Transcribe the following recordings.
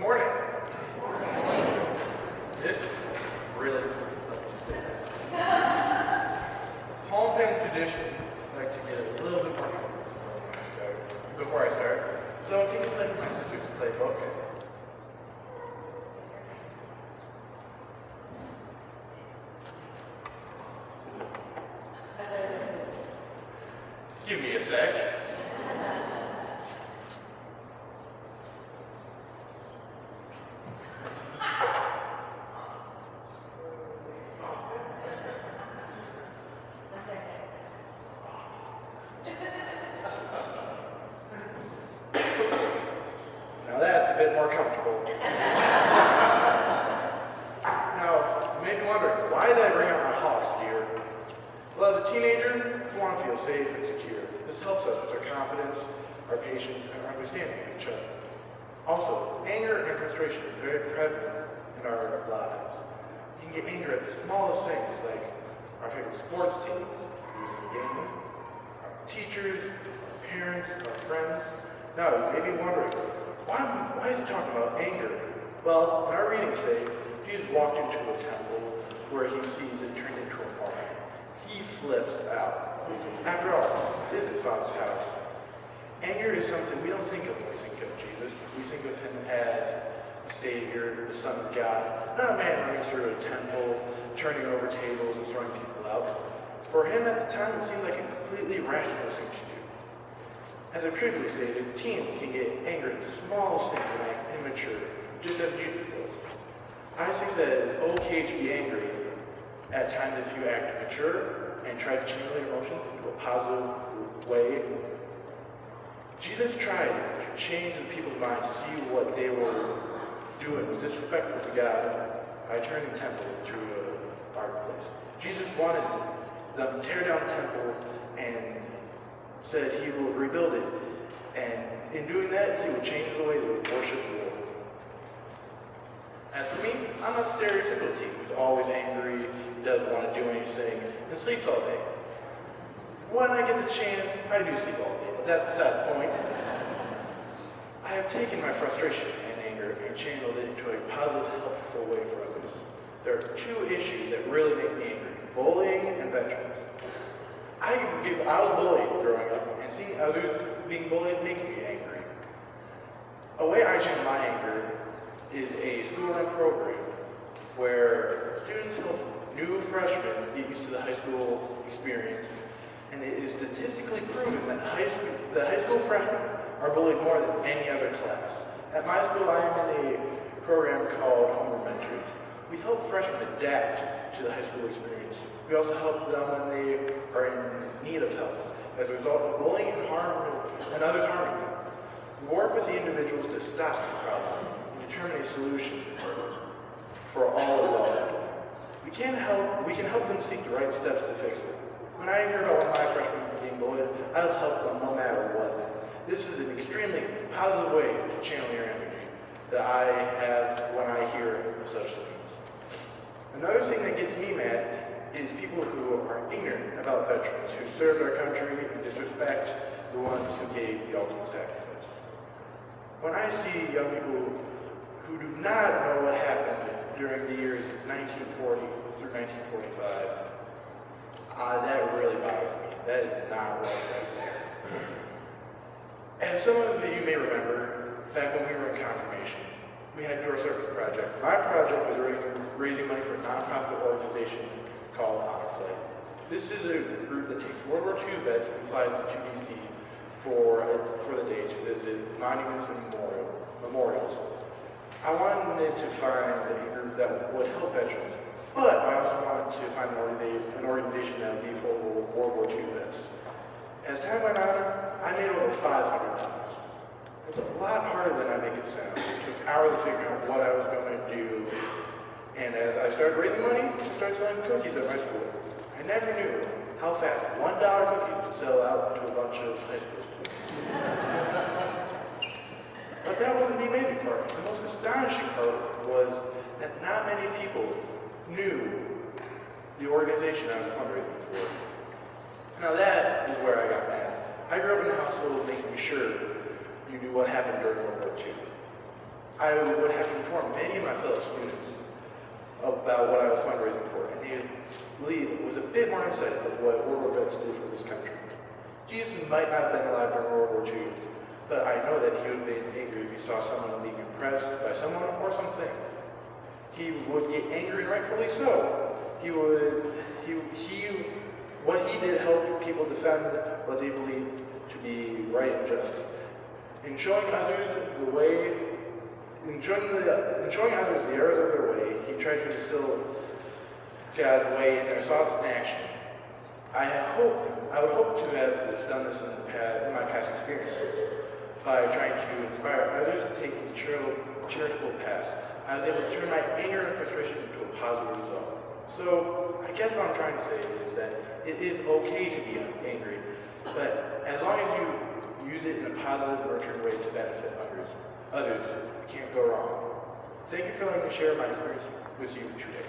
Morning. This is really home family tradition. I like to get a little bit more comfortable before I start. So take a look at my sister's playbook. Give me a sec. Now that's a bit more comfortable. Now, you may be wondering, why did I bring out my hawks, dear? Well, as a teenager, we want to feel safe and secure. This helps us with our confidence, our patience, and our understanding of each other. Also, anger and frustration is very prevalent in our lives. You can get angry at the smallest things, like our favorite sports teams, the game, our teachers, our parents, our friends. Now, you may be wondering, why is he talking about anger? Well, in our reading today, Jesus walked into a temple where he sees it turned into a park. He flips out. After all, this is his Father's house. Anger is something we don't think of when we think of Jesus. We think of him as the Savior, the Son of God, not a man running through a temple, turning over tables and throwing people out. For him at the time, it seemed like a completely rational thing to do. As I previously stated, teens can get angry at the smallest things and act immature, just as Jesus was. I think that it is okay to be angry at times if you act mature and try to channel your emotions into a positive way. Jesus tried to change the people's mind to see what they were doing was disrespectful to God by turning the temple into a marketplace. Jesus wanted them to tear down the temple and said he will rebuild it. And in doing that, he would change the way they would worship the Lord. As for me, I'm not a stereotypical teen who's always angry, doesn't want to do anything, and sleeps all day. When I get the chance, I do sleep all day, but that's beside the point. I have taken my frustration and anger and channeled it into a positive, helpful way for others. There are two issues that really make me angry: bullying and veterans. I was bullied growing up, and seeing others being bullied makes me angry. A way I channel my anger is a school-run program where students help new freshmen get used to the high school experience, and it is statistically proven that high school freshmen are bullied more than any other class. At my school, I am in a program called Homeroom Mentors. We help freshmen adapt to the high school experience. We also help them when they are in need of help as a result of bullying and others harming them. We work with the individuals to stop the problem and determine a solution for all involved. We can help them seek the right steps to fix it. When I hear about one of my freshmen being bullied, I'll help them no matter what. This is an extremely positive way to channel your energy that I have when I hear such things. Another thing that gets me mad is people who are ignorant about veterans, who served our country and disrespect the ones who gave the ultimate sacrifice. When I see young people who do not know what happened during the years 1940 through 1945, that really bothers me. That is not right there. As some of you may remember, back when we were in confirmation, we had Door Service Project. My project was raising money for a nonprofit organization called Honor Flight. This is a group that takes World War II vets and flies them to DC for the day to visit monuments and memorials. I wanted to find a group that would help veterans, but I also wanted to find an organization that would be for World War II vets. As time went on, I made over $500. It's a lot harder than I make it sound. It took hours to figure out what I was going to do. And as I started raising money, I started selling cookies at my school. I never knew how fast $1 cookies would sell out to a bunch of high school students. But that wasn't the amazing part. The most astonishing part was that not many people knew the organization I was fundraising for. Now that is where I got mad. I grew up in a household making sure you knew what happened during World War II. I would have to inform many of my fellow students about what I was fundraising for, and they believe was a bit more insight of what World War vets do for this country. Jesus might not have been alive during World War II, but I know that he would have been angry if he saw someone being oppressed by someone or something. He would get angry, and rightfully so. What he did helped people defend what they believed to be right and just. In showing others the way, in showing others the errors of their way, he tried to instill God's way in their thoughts and action. I would hope to have done this in my past experiences by trying to inspire others to take the charitable path. I was able to turn my anger and frustration into a positive result. So I guess what I'm trying to say is that it is okay to be angry, but as long as you use it in a positive, nurturing way to benefit others, you can't go wrong. Thank you for letting me share my experience with you today.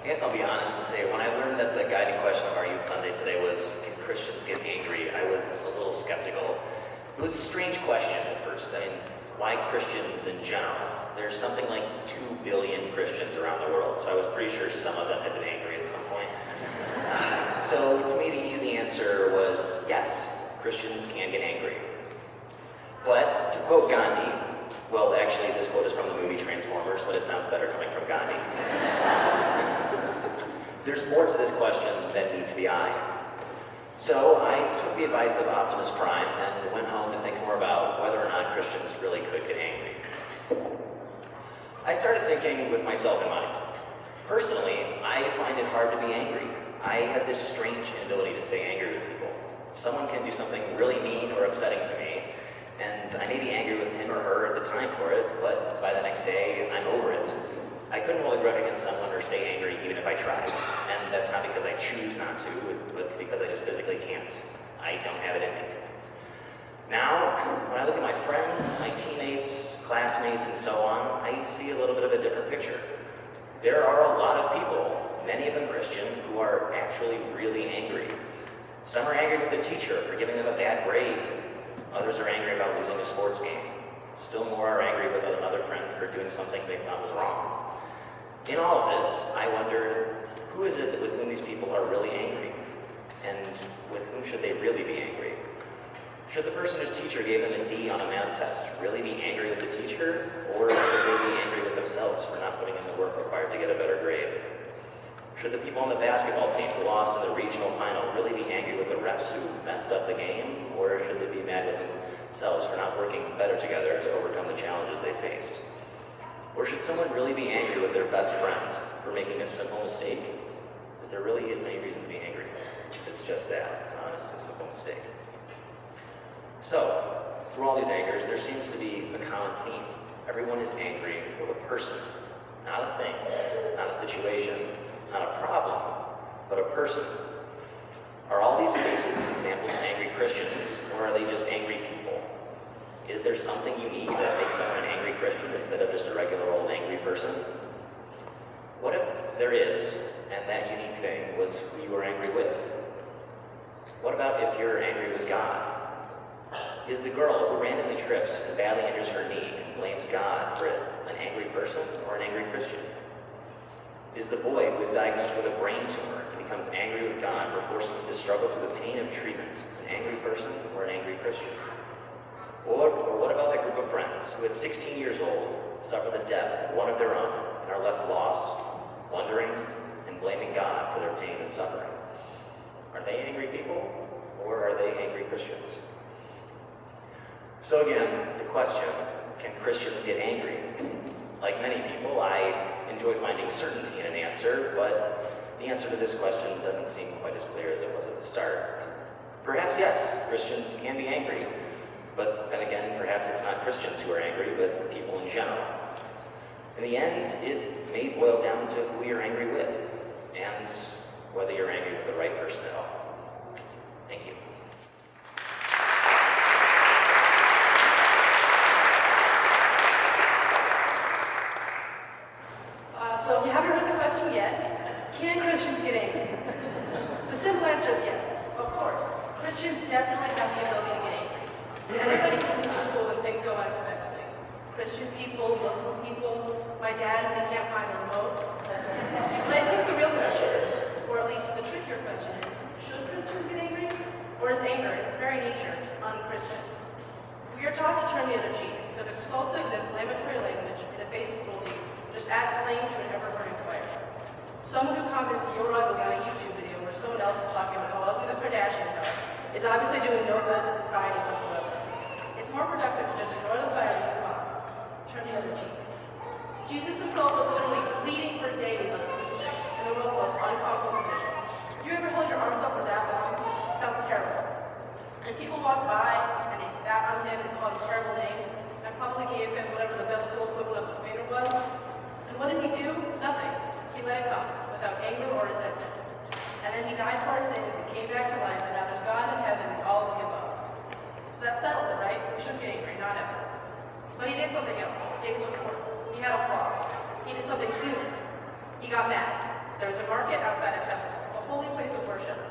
I guess I'll be honest and say, when I learned that the guiding question of our Youth Sunday today was, can Christians get angry? I was a little skeptical. It was a strange question at first. I mean, why Christians in general? There's something like 2 billion Christians around the world, so I was pretty sure some of them had been angry at some point. So to me, the easy answer was, yes, Christians can get angry. But to quote Gandhi, well, actually, this quote is from the movie Transformers, but it sounds better coming from Gandhi. There's more to this question than meets the eye. So I took the advice of Optimus Prime and went home to think more about whether or not Christians really could get angry. I started thinking with myself in mind. Personally, I find it hard to be angry. I have this strange inability to stay angry with people. Someone can do something really mean or upsetting to me, and I may be angry with him or her at the time for it, but by the next day, I'm over it. I couldn't hold a grudge against someone or stay angry even if I tried. And that's not because I choose not to, but because I just physically can't. I don't have it in me. Now, when I look at my friends, my teammates, classmates, and so on, I see a little bit of a different picture. There are a lot of people, many of them Christian, who are actually really angry. Some are angry with the teacher for giving them a bad grade. Others are angry about losing a sports game. Still more are angry with another friend for doing something they thought was wrong. In all of this, I wondered, who is it with whom these people are really angry? And with whom should they really be angry? Should the person whose teacher gave them a D on a math test really be angry with the teacher? Or should they be angry with themselves for not putting in the work required to get a better grade? Should the people on the basketball team who lost in the regional final really be angry with the refs who messed up the game? Or should they be mad with themselves for not working better together to overcome the challenges they faced? Or should someone really be angry with their best friend for making a simple mistake? Is there really any reason to be angry? It's just that, an honest and simple mistake. So, through all these angers, there seems to be a common theme. Everyone is angry with a person, not a thing, not a situation, not a problem, but a person. Are all these cases examples of angry Christians, or are they just angry people? Is there something unique that makes someone an angry Christian instead of just a regular old angry person? What if there is, and that unique thing was who you were angry with? What about if you're angry with God? Is the girl who randomly trips and badly injures her knee and blames God for it an angry person or an angry Christian? Is the boy who is diagnosed with a brain tumor and becomes angry with God for forcing him to struggle through the pain of treatment an angry person or an angry Christian? Or what about that group of friends who at 16 years old suffer the death of one of their own and are left lost, wondering, and blaming God for their pain and suffering? Are they angry people, or are they angry Christians? So again, the question, can Christians get angry? Like many people, I enjoy finding certainty in an answer, but the answer to this question doesn't seem quite as clear as it was at the start. Perhaps yes, Christians can be angry, but then again, perhaps it's not Christians who are angry, but people in general. In the end, it may boil down to who you're angry with, and whether you're angry with the right person at all. Thank you. Christians definitely have the ability to get angry. Everybody can lose their cool when things go unexpectedly. Christian people, Muslim people, my dad when he can't find the remote. But I think the real question is, or at least the trickier question is, should Christians get angry? Or is anger, in its very nature, unchristian? We are taught to turn the other cheek because explosive and inflammatory language in the face of cruelty just adds flame to an ever-burning fire. Someone who comments "you're ugly" on a YouTube video where someone else is talking about how ugly the Kardashians are is obviously doing no good to society whatsoever. It's more productive to just ignore the fire and move on. Turn the other cheek. Jesus himself was literally bleeding for days on the crucifix in the world's most uncomfortable position. Do you ever hold your arms up for that long? It sounds terrible. And people walked by and they spat on him and called him terrible names and probably gave him whatever the biblical equivalent of a finger was. And what did he do? Nothing. He let it come without anger or resentment. And then he died for our sins and came back to life, and now there's God in heaven and all of the above. So that settles it, right? We shouldn't get angry, not ever. But he did something else days before. He had a flaw. He did something human. He got mad. There was a market outside a temple, a holy place of worship.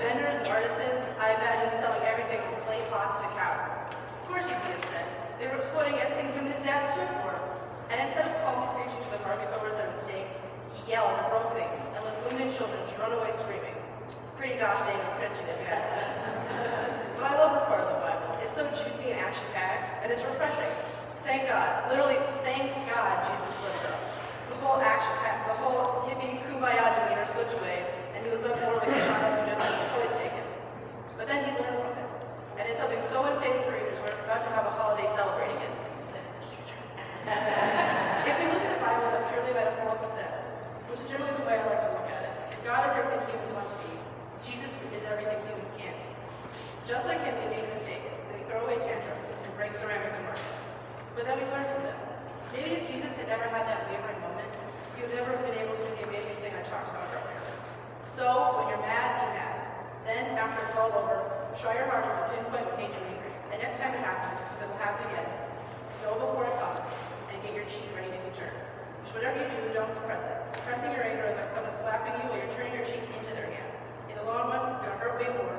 Vendors and artisans, I imagine, selling everything from clay pots to cows. Of course he'd be upset. They were exploiting everything him and his dad stood for. And instead of calmly preaching to the market goers their mistakes, he yelled and broke things and let women and children run away screaming. Pretty gosh dang Christian if you ask me. But I love this part of the Bible. It's so juicy and action-packed, and it's refreshing. Thank God, literally thank God Jesus slipped up. The whole action-packed, the whole hippie kumbaya demeanor slipped away, and he was left more like a child who just had his toys taken. But then he learned from it, and it's something so insanely courageous we're about to have a holiday celebrating it. Easter. If we look at the Bible in a purely metaphorical sense, which is generally the way I like to look at it, if God is everything humans want to be, Jesus is everything humans can be. Just like him, we make mistakes, and we throw away tantrums and break ceramics and markets. But then we learn from them. Maybe if Jesus had never had that wavering moment, he would never have been able to do the amazing thing I talked about earlier. So, when you're mad, be mad. Then, after it's all over, try your hardest to pinpoint what made you angry. And next time it happens, because it will happen again, go before it comes, and get your cheek ready to be turned. Which whatever you do, don't suppress it. Suppressing your anger is like someone slapping you while you're turning your cheek into their hand. In the long run, it's going to hurt way more